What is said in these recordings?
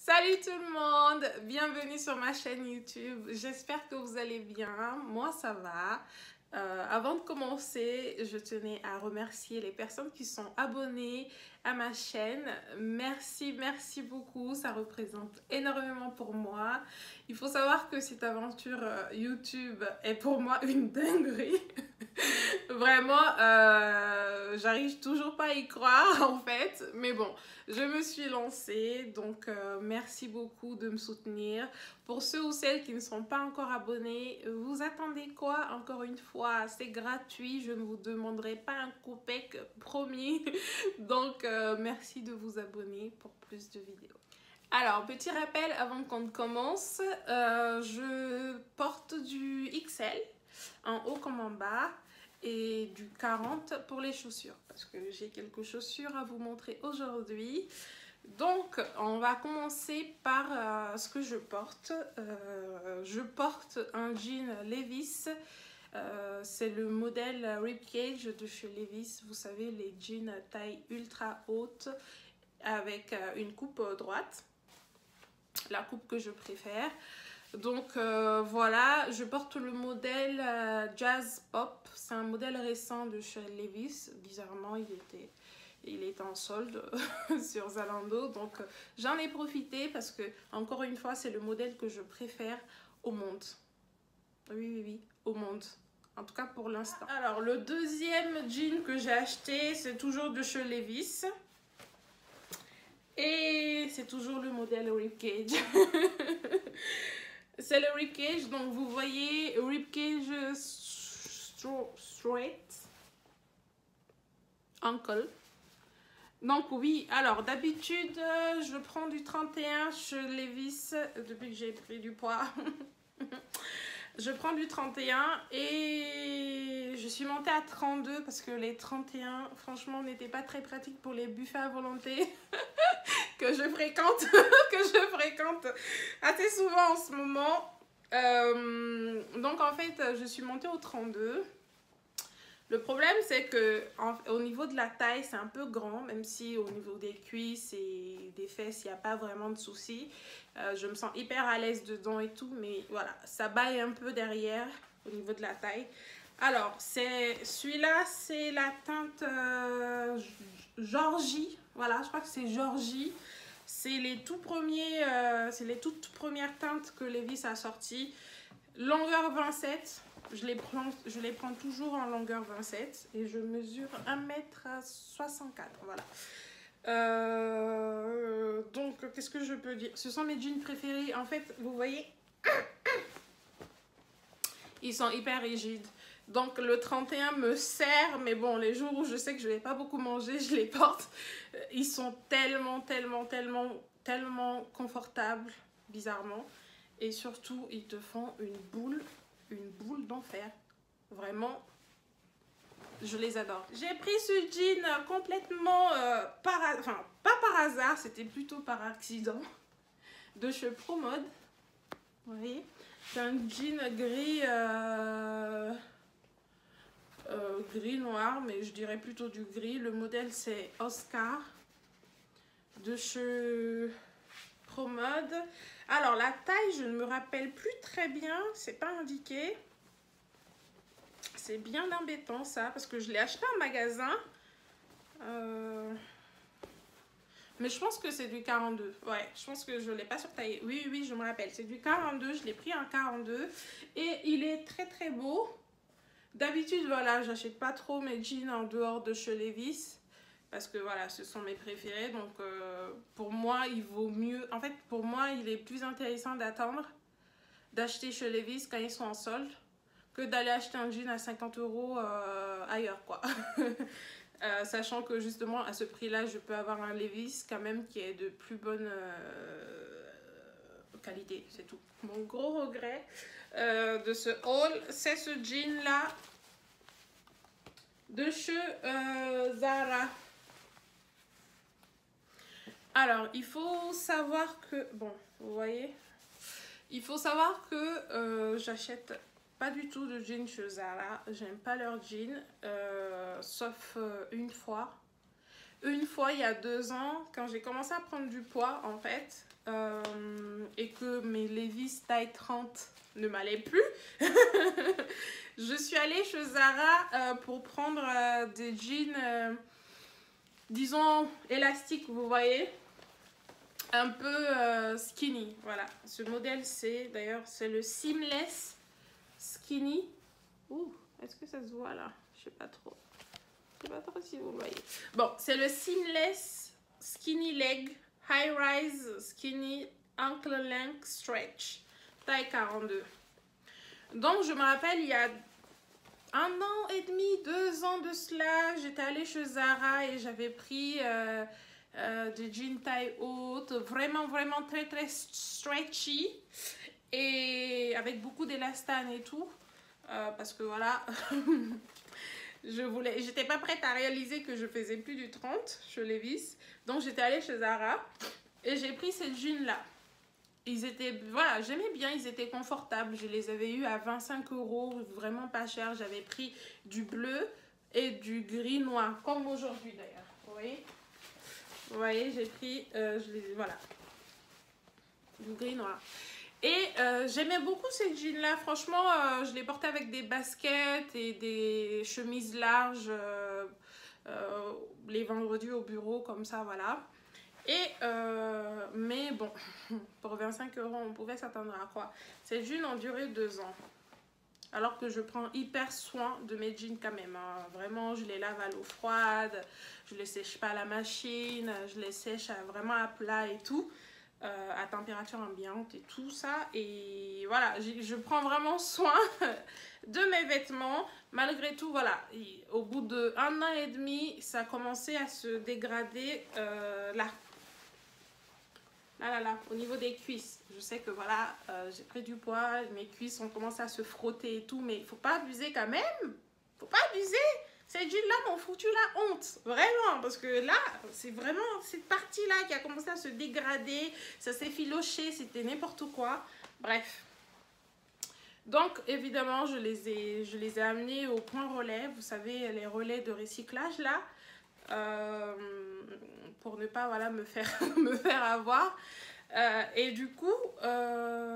Salut tout le monde, bienvenue sur ma chaîne YouTube. J'espère que vous allez bien, moi ça va. Avant de commencer, je tenais à remercier les personnes qui sont abonnées à ma chaîne. Merci beaucoup, ça représente énormément pour moi. Il faut savoir que cette aventure YouTube est pour moi une dinguerie. Vraiment, j'arrive toujours pas à y croire en fait, mais bon, je me suis lancée, donc merci beaucoup de me soutenir. Pour ceux ou celles qui ne sont pas encore abonnés, vous attendez quoi? Encore une fois, c'est gratuit, je ne vous demanderai pas un copec, promis. Donc merci de vous abonner pour plus de vidéos. Alors, petit rappel avant qu'on commence, je porte du XL, en haut comme en bas, et du 40 pour les chaussures, parce que j'ai quelques chaussures à vous montrer aujourd'hui. Donc, on va commencer par ce que je porte. Je porte un jean Levi's. C'est le modèle Ribcage de chez Levi's. Vous savez, les jeans taille ultra haute avec une coupe droite. La coupe que je préfère. Donc voilà, je porte le modèle Jazz Pop. C'est un modèle récent de chez Levi's. Bizarrement, il était en solde sur Zalando. Donc j'en ai profité parce que, encore une fois, c'est le modèle que je préfère au monde. Oui, au monde. En tout cas pour l'instant. Alors le deuxième jean que j'ai acheté, c'est toujours de chez Levi's. Et c'est toujours le modèle Ribcage. C'est le Ribcage, donc vous voyez Ribcage Straight Ankle. Donc oui, alors d'habitude je prends du 31 chez Levi's depuis que j'ai pris du poids. Je prends du 31 et je suis montée à 32 parce que les 31 franchement n'étaient pas très pratiques pour les buffets à volonté que je fréquente assez souvent en ce moment. Donc en fait je suis montée au 32. Le problème c'est que au niveau de la taille c'est un peu grand, même si au niveau des cuisses et des fesses il n'y a pas vraiment de soucis. Je me sens hyper à l'aise dedans et tout, mais voilà, ça baille un peu derrière au niveau de la taille. Alors celui-là c'est la teinte Georgie, voilà, je crois que c'est Georgie. C'est les toutes premières teintes que Levi's a sorties. Longueur 27. Je les prends toujours en longueur 27 et je mesure 1,64 m. Voilà. Donc, qu'est-ce que je peux dire? Ce sont mes jeans préférés. En fait, vous voyez, ils sont hyper rigides. Donc, le 31 me sert, mais bon, les jours où je sais que je ne vais pas beaucoup manger, je les porte. Ils sont tellement confortables, bizarrement. Et surtout, ils te font une boule d'enfer. Vraiment, je les adore. J'ai pris ce jean complètement pas par hasard, c'était plutôt par accident, de chez ProMode. Vous voyez, c'est un jean gris gris noir, mais je dirais plutôt du gris. Le modèle c'est Oscar de chez ProMode. Alors la taille, je ne me rappelle plus très bien, c'est pas indiqué. C'est bien embêtant ça, parce que je l'ai acheté en magasin. Mais je pense que c'est du 42. Ouais, je pense que je ne l'ai pas surtaillé. Oui, je me rappelle. C'est du 42. Je l'ai pris en 42. Et il est très beau. D'habitude, voilà, j'achète pas trop mes jeans en dehors de chez Levi's. Parce que voilà, ce sont mes préférés. Donc pour moi, il vaut mieux. En fait, pour moi, il est plus intéressant d'attendre d'acheter chez Levi's quand ils sont en solde que d'aller acheter un jean à 50 € ailleurs, quoi. Sachant que justement à ce prix là je peux avoir un Levi's quand même qui est de plus bonne qualité, c'est tout. Mon gros regret de ce haul, c'est ce jean là de chez Zara. Alors il faut savoir que, bon, vous voyez, il faut savoir que j'achète pas du tout de jeans chez Zara. J'aime pas leurs jeans, sauf une fois. une fois il y a 2 ans, quand j'ai commencé à prendre du poids en fait, et que mes Levi's taille 30 ne m'allaient plus, je suis allée chez Zara pour prendre des jeans, disons, élastiques, vous voyez, un peu skinny. Voilà, ce modèle c'est, d'ailleurs, c'est le Seamless Skinny. Ouh, est-ce que ça se voit là? Je sais pas trop. Je sais pas trop si vous le voyez. Bon, c'est le Seamless Skinny Leg High Rise Skinny Ankle Length Stretch taille 42. Donc je me rappelle, il y a 1 an et demi, 2 ans de cela, j'étais allée chez Zara et j'avais pris des jeans taille haute, vraiment vraiment très très stretchy et avec beaucoup d'élastane et tout, parce que voilà. J'étais pas prête à réaliser que je faisais plus du 30 chez Levi's. Donc j'étais allée chez Zara et j'ai pris ces jeans là. Ils étaient, voilà, j'aimais bien, ils étaient confortables. Je les avais eus à 25 €, vraiment pas cher. J'avais pris du bleu et du gris noir, comme aujourd'hui d'ailleurs. Vous voyez, j'ai pris, voilà, du gris noir. Et j'aimais beaucoup ces jeans là, franchement je les portais avec des baskets et des chemises larges les vendredis au bureau comme ça, voilà. Et mais bon, pour 25 € on pouvait s'attendre à quoi? Ces jeans ont duré 2 ans. Alors que je prends hyper soin de mes jeans quand même, hein. Vraiment, je les lave à l'eau froide, je les sèche pas à la machine, je les sèche vraiment à plat et tout. À température ambiante et tout ça, et voilà, je prends vraiment soin de mes vêtements. Malgré tout, voilà, au bout de 1 an et demi, ça a commencé à se dégrader là, au niveau des cuisses. Je sais que voilà, j'ai pris du poids, mes cuisses ont commencé à se frotter et tout, mais il faut pas abuser quand même, faut pas abuser. Ces jeans-là m'ont foutu la honte, vraiment, parce que là, c'est vraiment cette partie-là qui a commencé à se dégrader, ça s'est filoché, c'était n'importe quoi, bref. Donc, évidemment, je les ai amenés au point relais, vous savez, les relais de recyclage, là, pour ne pas, voilà, me faire avoir. Et du coup,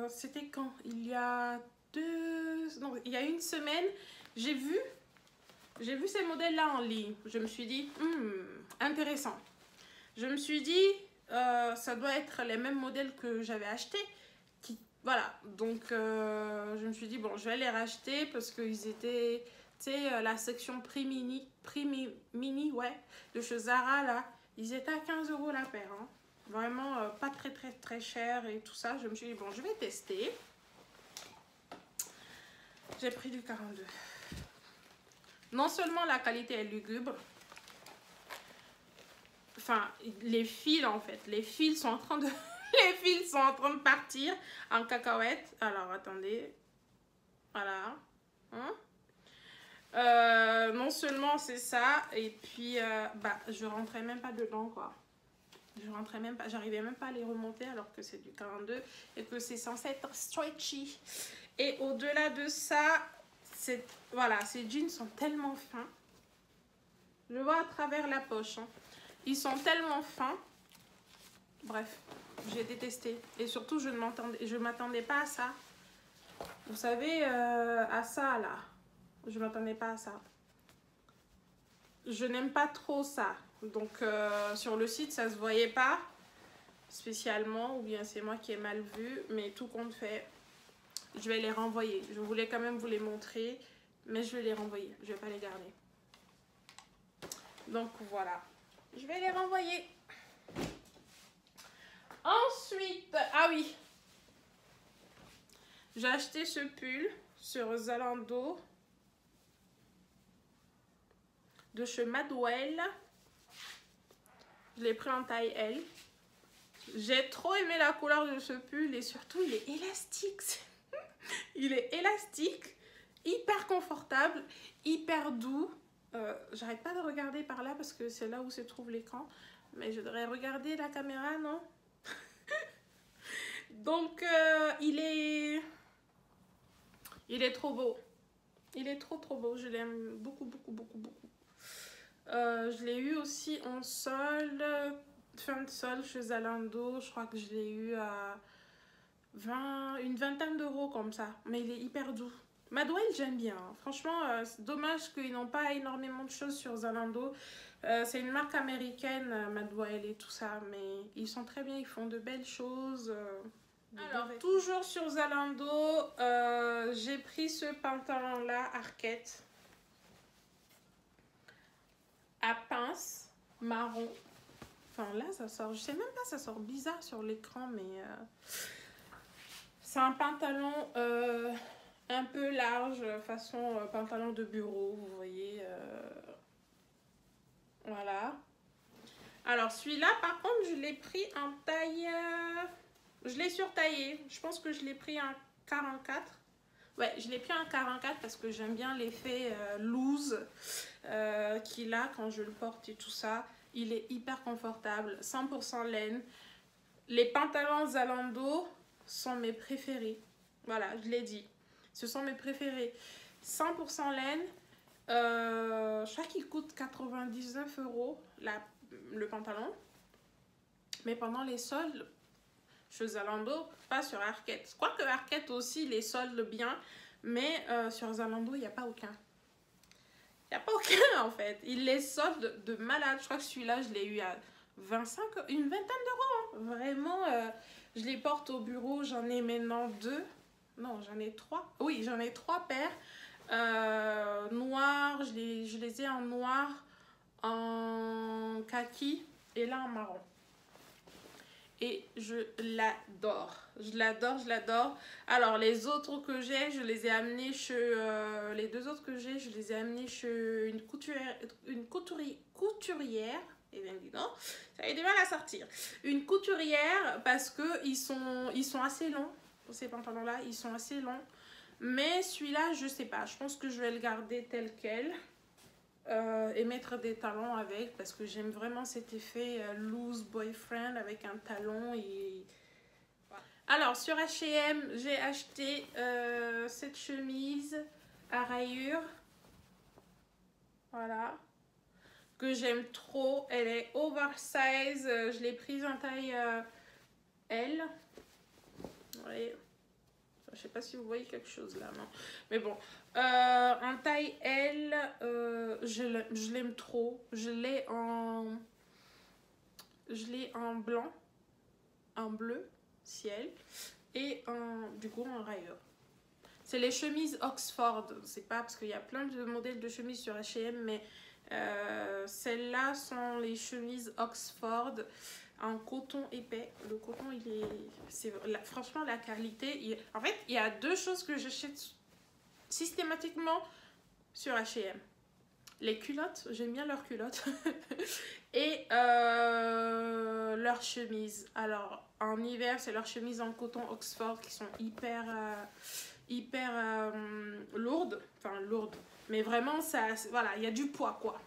c'était quand? Il y a 1 semaine, j'ai vu ces modèles-là en ligne. Je me suis dit, intéressant. Je me suis dit, ça doit être les mêmes modèles que j'avais achetés. Voilà, donc je me suis dit, bon, je vais les racheter parce qu'ils étaient, tu sais, la section prix mini, ouais, de chez Zara, là. Ils étaient à 15 € la paire, hein. Vraiment pas très très très cher et tout ça. Je me suis dit, bon, je vais tester. J'ai pris du 42. Non seulement la qualité est lugubre, enfin les fils en fait, les fils sont en train de partir en cacahuète. Alors attendez, voilà. Non seulement c'est ça, et puis je rentrais même pas dedans quoi. Je rentrais même pas, j'arrivais même pas à les remonter alors que c'est du 42 et que c'est censé être stretchy. Et au-delà de ça, voilà, ces jeans sont tellement fins. Je vois à travers la poche, hein. Ils sont tellement fins. Bref, j'ai détesté. Et surtout, je ne m'attendais pas à ça. Vous savez, à ça, là. Je ne m'attendais pas à ça. Je n'aime pas trop ça. Donc, sur le site, ça ne se voyait pas spécialement. Ou bien c'est moi qui ai mal vu. Mais tout compte fait, je vais les renvoyer. Je voulais quand même vous les montrer. Mais je vais les renvoyer. Je ne vais pas les garder. Donc, voilà. Je vais les renvoyer. Ensuite, ah oui. J'ai acheté ce pull sur Zalando de chez Madewell. Je l'ai pris en taille L. J'ai trop aimé la couleur de ce pull et surtout il est élastique. Il est élastique, hyper confortable, hyper doux. J'arrête pas de regarder par là parce que c'est là où se trouve l'écran. Mais je devrais regarder la caméra, non? Donc il est trop beau. Il est trop beau. Je l'aime beaucoup, beaucoup, beaucoup, beaucoup. Je l'ai eu aussi en solde, fin de solde chez Zalando. Je crois que je l'ai eu à une vingtaine d'euros comme ça. Mais il est hyper doux. Madwell, j'aime bien. Franchement, c'est dommage qu'ils n'ont pas énormément de choses sur Zalando. C'est une marque américaine, Madwell et tout ça. Mais ils sont très bien, ils font de belles choses. Alors, toujours sur Zalando, j'ai pris ce pantalon-là, Arquette. À pince, marron. Enfin, là, ça sort... Je sais même pas, ça sort bizarre sur l'écran, mais... c'est un pantalon un peu large, façon pantalon de bureau, vous voyez. Voilà. Alors, celui-là, par contre, je l'ai pris en taille... je l'ai surtaillé. Je pense que je l'ai pris en 44. Ouais, je l'ai pris en 44 parce que j'aime bien l'effet loose qu'il a quand je le porte et tout ça. Il est hyper confortable, 100% laine. Les pantalons Zalando sont mes préférés. Voilà, je l'ai dit. Ce sont mes préférés. 100% laine. Je crois qu'il coûte 99 euros le pantalon. Mais pendant les soldes, chez Zalando, pas sur Arquette. Quoique Arquette aussi les solde bien, mais sur Zalando, il n'y a pas aucun. Il n'y a pas aucun en fait. Ils les soldent de malade. Je crois que celui-là, je l'ai eu à 25, une vingtaine d'euros. Hein. Vraiment, je les porte au bureau. J'en ai maintenant 2. Non, j'en ai 3. Oui, j'en ai 3 paires. Noirs, je les ai en noir, en kaki et là en marron. Et je l'adore. Je l'adore, je l'adore. Alors, les autres que j'ai, je les ai amenés chez... les 2 autres que j'ai, je les ai amenés chez une couturière. Et bien dis non, ça a eu du mal à sortir. Une couturière parce qu'ils sont assez longs. Ces pantalons-là, ils sont assez longs. Mais celui-là, je sais pas. Je pense que je vais le garder tel quel. Et mettre des talons avec parce que j'aime vraiment cet effet loose boyfriend avec un talon et voilà. Alors sur H&M j'ai acheté cette chemise à rayures, voilà, que j'aime trop. Elle est oversize, je l'ai prise en taille L. Ouais. Je sais pas si vous voyez quelque chose là, non. Mais bon, en taille L, je l'aime trop. Je l'ai en blanc, en bleu, ciel, et du coup en rayure. C'est les chemises Oxford. C'est pas parce qu'il y a plein de modèles de chemises sur H&M, mais celles-là sont les chemises Oxford. En coton épais. Le coton, franchement, la qualité... En fait, il y a 2 choses que j'achète systématiquement sur H&M. Les culottes, j'aime bien leurs culottes. Et leurs chemises. Alors, en hiver, c'est leurs chemises en coton Oxford qui sont hyper lourdes. Enfin, lourdes. Mais vraiment, ça, voilà, il y a du poids, quoi.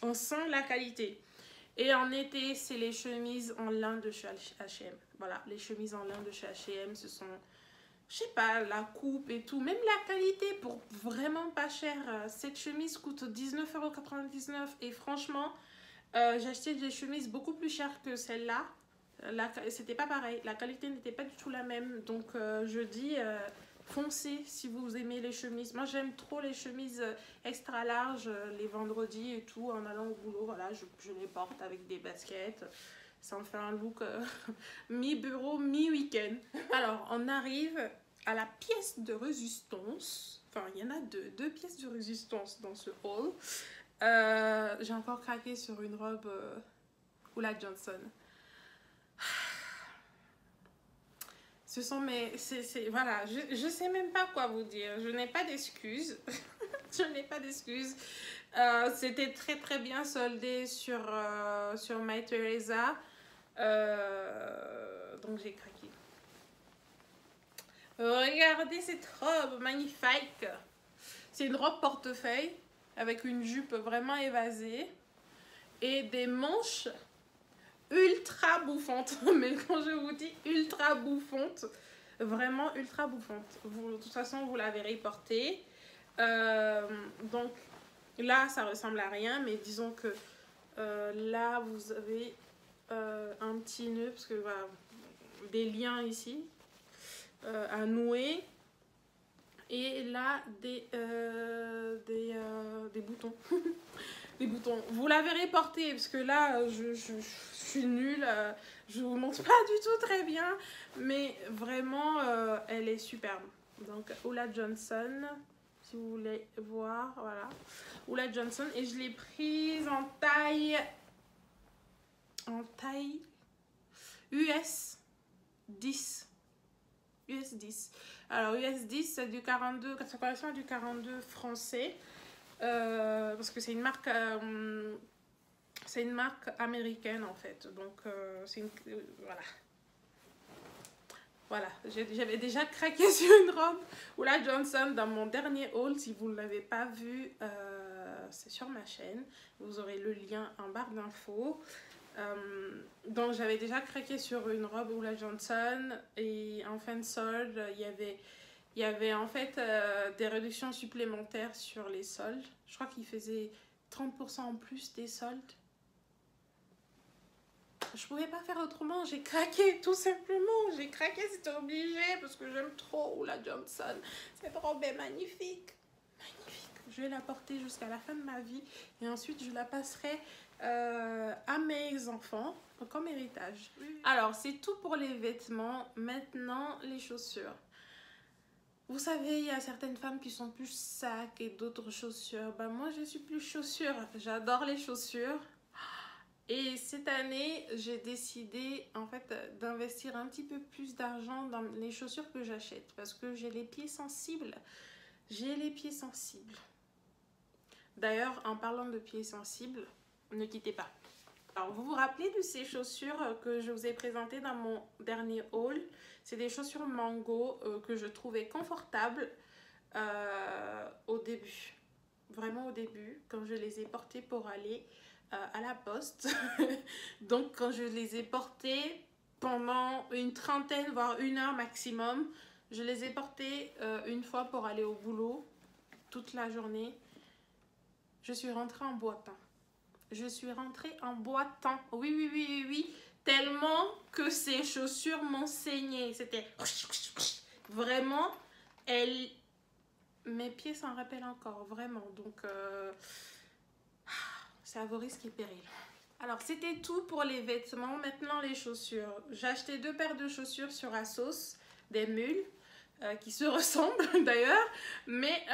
On sent la qualité. Et en été, c'est les chemises en lin de chez H&M. Voilà, les chemises en lin de chez H&M, ce sont, je sais pas, la coupe et tout. Même la qualité pour vraiment pas cher. Cette chemise coûte 19,99 € et franchement, j'ai acheté des chemises beaucoup plus chères que celle-là. C'était pas pareil, la qualité n'était pas du tout la même. Donc je dis... foncez si vous aimez les chemises. Moi j'aime trop les chemises extra larges les vendredis et tout en allant au boulot. Voilà, je les porte avec des baskets. Ça me fait un look mi-bureau, mi-week-end. Alors on arrive à la pièce de résistance. Enfin il y en a deux pièces de résistance dans ce haul. J'ai encore craqué sur une robe Ulla Johnson. Ce sont mes... voilà, je sais même pas quoi vous dire. Je n'ai pas d'excuses. Je n'ai pas d'excuses. C'était très très bien soldé sur My Theresa. Donc j'ai craqué. Regardez cette robe magnifique. C'est une robe portefeuille avec une jupe vraiment évasée et des manches ultra bouffantes. Mais quand je vous dis ultra bouffantes, vraiment ultra bouffante. De toute façon, vous la verrez portée. Donc, Là, ça ressemble à rien, mais disons que là, vous avez un petit nœud, parce que voilà, des liens ici à nouer. Et là, des boutons. Des boutons. Vous la verrez porter, parce que là, je suis nulle. Je vous montre pas du tout très bien. Mais vraiment, elle est superbe. Donc, Ulla Johnson, si vous voulez voir, voilà. Ulla Johnson. Et je l'ai prise en taille US 10. US 10. Alors, US 10, c'est du 42, ça correspond à du 42 français. Parce que c'est une marque américaine en fait. Donc, c'est une. Voilà. Voilà. J'avais déjà craqué sur une robe Ulla Johnson dans mon dernier haul. Si vous ne l'avez pas vu, c'est sur ma chaîne. Vous aurez le lien en barre d'infos. Donc j'avais déjà craqué sur une robe Ulla Johnson et en fin de solde il y avait en fait des réductions supplémentaires sur les soldes. Je crois qu'il faisait 30% en plus des soldes. Je pouvais pas faire autrement, j'ai craqué tout simplement. J'ai craqué, c'était obligé parce que j'aime trop Ulla Johnson. Cette robe est magnifique. Magnifique. Je vais la porter jusqu'à la fin de ma vie et ensuite je la passerai à mes enfants comme héritage. Alors, c'est tout pour les vêtements. Maintenant, les chaussures. Vous savez, il y a certaines femmes qui sont plus sacs et d'autres chaussures. Ben, moi, je suis plus chaussures. J'adore les chaussures. Et cette année, j'ai décidé en fait d'investir un petit peu plus d'argent dans les chaussures que j'achète parce que j'ai les pieds sensibles. J'ai les pieds sensibles. D'ailleurs, en parlant de pieds sensibles, ne quittez pas. Alors, vous vous rappelez de ces chaussures que je vous ai présentées dans mon dernier haul? C'est des chaussures Mango que je trouvais confortables au début. Vraiment au début, quand je les ai portées pour aller à la poste. Donc, quand je les ai portées pendant une trentaine, voire 1 heure maximum, je les ai portées une fois pour aller au boulot, toute la journée. Je suis rentrée en boitant. Je suis rentrée en boitant. Oui, oui, oui, oui, oui. Tellement que ces chaussures m'ont saigné. C'était vraiment... Mes pieds s'en rappellent encore, vraiment. Donc, c'est à vos risques et périls. Alors, c'était tout pour les vêtements. Maintenant, les chaussures. J'ai acheté 2 paires de chaussures sur Asos, des mules, qui se ressemblent d'ailleurs. Mais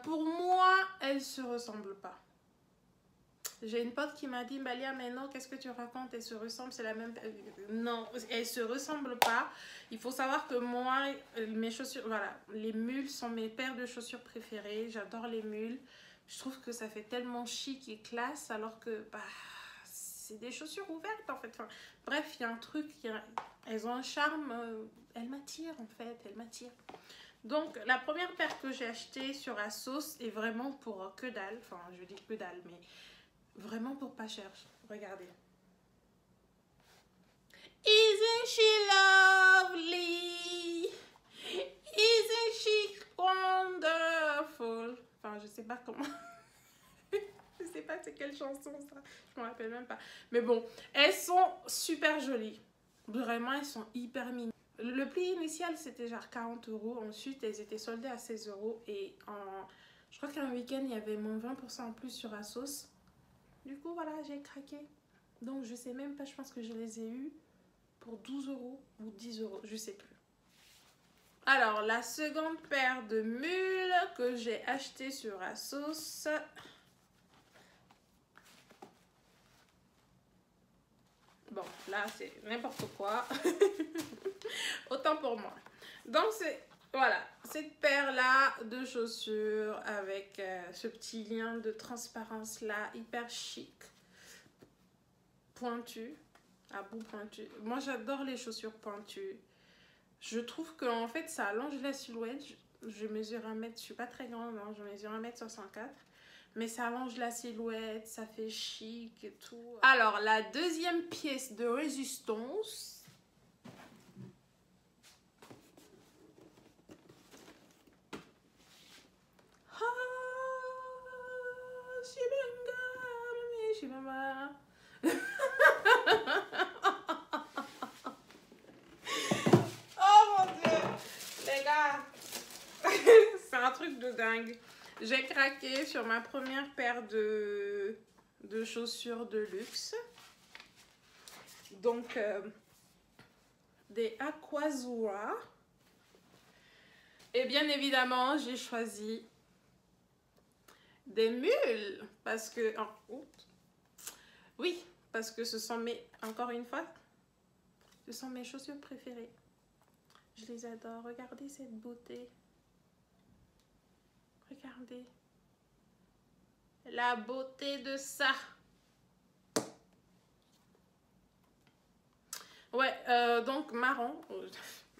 pour moi, elles ne se ressemblent pas. J'ai une pote qui m'a dit, Malia, mais non, qu'est-ce que tu racontes? Elles se ressemblent, c'est la même... Non, elles ne se ressemblent pas. Il faut savoir que moi, mes chaussures, voilà, les mules sont mes paires de chaussures préférées. J'adore les mules. Je trouve que ça fait tellement chic et classe, alors que bah, c'est des chaussures ouvertes en fait. Enfin, bref, il y a un truc, elles ont un charme, elles m'attirent en fait, elles m'attirent. Donc, la première paire que j'ai achetée sur Asos est vraiment pour que dalle. Enfin, je dis que dalle, mais... Vraiment pour pas cher. Regardez. Isn't she lovely? Isn't she wonderful? Enfin, je sais pas comment. Je sais pas c'est quelle chanson ça. Je me rappelle même pas. Mais bon, elles sont super jolies. Vraiment, elles sont hyper mignonnes. Le prix initial, c'était genre 40 €. Ensuite, elles étaient soldées à 16 €. Et je crois qu'un week-end, il y avait moins 20% en plus sur Asos. Du coup, voilà, j'ai craqué. Donc, je sais même pas, je pense que je les ai eues pour 12 € ou 10 €, je sais plus. Alors, la seconde paire de mules que j'ai achetée sur Asos. Bon, là, c'est n'importe quoi. Autant pour moi. Donc, c'est... Voilà, cette paire-là de chaussures avec ce petit lien de transparence-là, hyper chic. Pointu, à bout pointu. Moi, j'adore les chaussures pointues. Je trouve qu'en fait, ça allonge la silhouette. Je mesure 1 mètre, je suis pas très grande, hein, je mesure 1,64 m. Mais ça allonge la silhouette, ça fait chic et tout. Alors, la deuxième pièce de résistance... suis maman. Oh mon Dieu, les gars, c'est un truc de dingue. J'ai craqué sur ma première paire de chaussures de luxe. Donc, des Aquazzura. Et bien évidemment, j'ai choisi des mules. Parce que... oh, oui, parce que ce sont mes... Encore une fois, ce sont mes chaussures préférées. Je les adore. Regardez cette beauté. Regardez. La beauté de ça. Ouais, donc marron.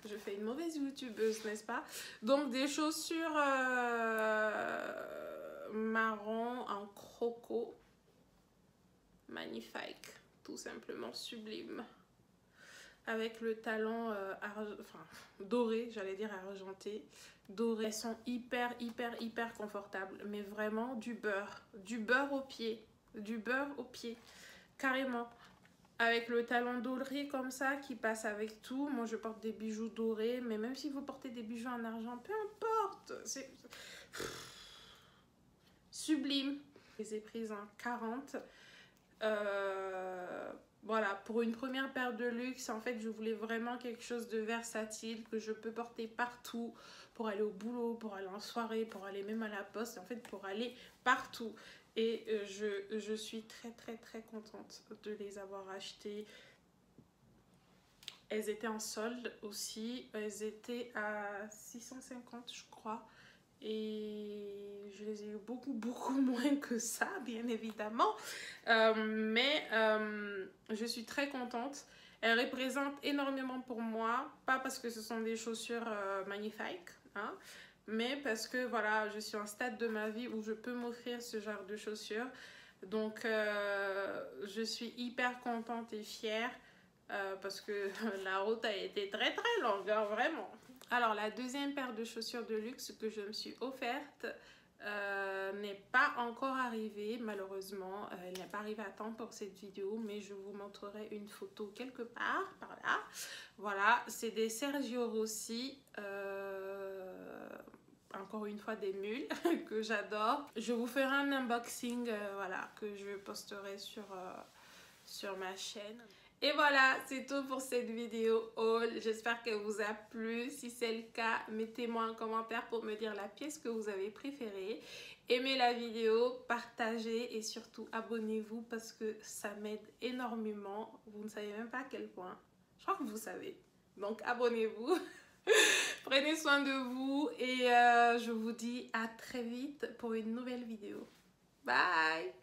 Je fais une mauvaise youtubeuse, n'est-ce pas? Donc des chaussures marron en croco. Magnifique. Tout simplement sublime. Avec le talon doré, j'allais dire argenté. Doré. Elles sont hyper confortables. Mais vraiment du beurre. Du beurre au pied. Du beurre au pied. Carrément. Avec le talon doré comme ça qui passe avec tout. Moi je porte des bijoux dorés. Mais même si vous portez des bijoux en argent, peu importe. C'est sublime. Je les ai prises en 40. Voilà, pour une première paire de luxe, en fait, je voulais vraiment quelque chose de versatile que je peux porter partout pour aller au boulot, pour aller en soirée, pour aller même à la poste, en fait, pour aller partout. Et je suis très contente de les avoir achetées. Elles étaient en solde aussi. Elles étaient à 650, je crois. Et je les ai eu beaucoup moins que ça, bien évidemment. Mais je suis très contente. Elles représentent énormément pour moi. Pas parce que ce sont des chaussures magnifiques, hein, mais parce que voilà, je suis à un stade de ma vie où je peux m'offrir ce genre de chaussures. Donc je suis hyper contente et fière. Parce que la route a été très longue, hein, vraiment. Alors la deuxième paire de chaussures de luxe que je me suis offerte n'est pas encore arrivée, malheureusement. Elle n'est pas arrivée à temps pour cette vidéo, mais je vous montrerai une photo quelque part par là. Voilà, c'est des Sergio Rossi. Encore une fois des mules que j'adore. Je vous ferai un unboxing voilà, que je posterai sur ma chaîne. Et voilà, c'est tout pour cette vidéo haul. J'espère qu'elle vous a plu. Si c'est le cas, mettez-moi un commentaire pour me dire la pièce que vous avez préférée. Aimez la vidéo, partagez et surtout abonnez-vous parce que ça m'aide énormément. Vous ne savez même pas à quel point. Je crois que vous savez. Donc abonnez-vous. Prenez soin de vous et je vous dis à très vite pour une nouvelle vidéo. Bye!